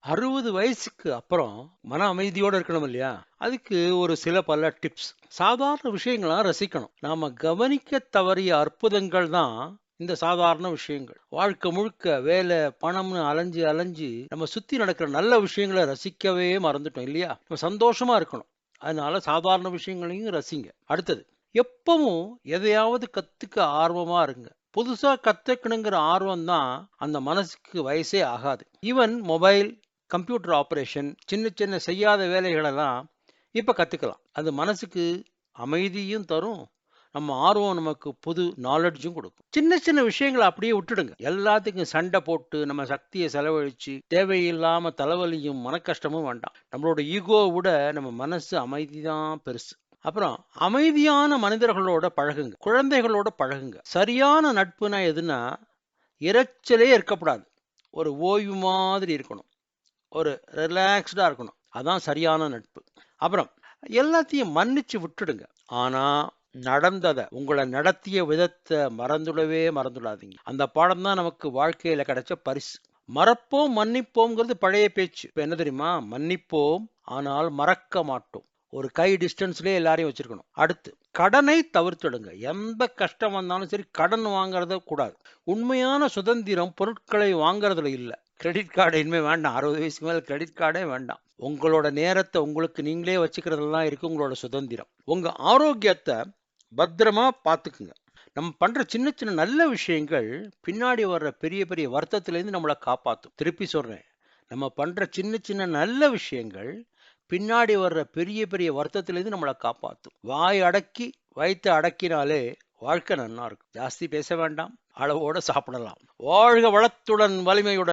60 வயசுக்கு அப்புறம் மன அமைதியோட இருக்கணும் இல்லையா? அதுக்கு ஒரு சில பல டிப்ஸ். சாதாரண விஷயங்களா ரசிக்கணும். நாம கவனிக்க தவறிய அற்புதங்கள் தான் இந்த சாதாரண விஷயங்கள். வாழ்க்கை முழுக்க வேலை, பணம்னு அலைஞ்சு அலைஞ்சு நம்ம சுத்தி நடக்கிற நல்ல விஷயங்கள ரசிக்கவே மறந்துட்டோம் இல்லையா? நம்ம சந்தோஷமா இருக்கணும். அதனால சாதாரண விஷயங்களையும் ரசிங்க. அடுத்தது, எப்பவும் எதையாவது கத்துக்க ஆர்வமா இருங்க. புதுசா கத்துக்கணுங்கிற ஆர்வம் தான் அந்த மனசுக்கு வயசே ஆகாது. ஈவன் மொபைல், கம்ப்யூட்டர் ஆபரேஷன், சின்ன சின்ன செய்யாத வேலைகளெல்லாம் இப்ப கத்துக்கலாம். அது மனசுக்கு அமைதியும் தரும். நம்ம ஆர்வம் நமக்கு புது நாலெட்ஜும் கொடுக்கும். சின்ன சின்ன விஷயங்களை அப்படியே விட்டுடுங்க. எல்லாத்துக்கும் சண்டை போட்டு நம்ம சக்தியை செலவழிச்சு தேவையில்லாம தலைவலியும் மனக்கஷ்டமும் வேண்டாம். நம்மளோட ஈகோவை விட நம்ம மனசு அமைதி தான் பெருசு. அப்புறம் அமைதியான மனிதர்களோட பழகுங்க. குழந்தைகளோட பழகுங்க. சரியான நட்புனா எதுனா, இரைச்சலே இருக்கக்கூடாது. ஒரு ஓய்வு மாதிரி இருக்கணும். ஒரு ரிலாக்ஸ்டா இருக்கணும். அதான் சரியான நட்பு. அப்புறம் எல்லாத்தையும் மன்னிச்சு விட்டுடுங்க. ஆனா நடந்தத, உங்களை நடத்திய விதத்தை மறந்துடாதீங்க. அந்த பாடம் தான் நமக்கு வாழ்க்கையில கிடைச்ச பரிசு. மறப்போம் மன்னிப்போம்ங்கிறது பழைய பேச்சு. இப்ப என்ன தெரியுமா? மன்னிப்போம், ஆனால் மறக்க மாட்டோம். ஒரு கை டிஸ்டன்ஸ்லயே எல்லாரையும் வச்சிருக்கணும். அடுத்து, கடனை தவிர்த்துடுங்க. எந்த கஷ்டம் வந்தாலும் சரி, கடன் வாங்குறத கூடாது. உண்மையான சுதந்திரம் பொருட்களை வாங்குறதுல இல்ல. கிரெடிட் கார்டு இனிமே வேண்டாம். 60 வயசுக்கு மேல கிரெடிட் கார்டே வேண்டாம். உங்களோட நேரத்தை உங்களுக்கு நீங்களே வச்சுக்கிறதுலாம் இருக்கு உங்களோட சுதந்திரம். உங்க ஆரோக்கியத்தை பத்திரமா பார்த்துக்குங்க. நம்ம பண்ற சின்ன சின்ன நல்ல விஷயங்கள் பின்னாடி வர்ற பெரிய பெரிய வருத்தத்திலேருந்து நம்மளை காப்பாத்தும். திருப்பி சொல்றேன், நம்ம பண்ற சின்ன சின்ன நல்ல விஷயங்கள் பின்னாடி வர்ற பெரிய பெரிய வருத்தத்திலேருந்து நம்மளை காப்பாத்தும். வாய் அடக்கி வயித்தை அடக்கினாலே வாழ்க்கை நல்லா இருக்கும். ஜாஸ்தி பேச வேண்டாம், அளவோட சாப்பிடலாம். வாழ்க வளத்துடன் வலிமையுடன்.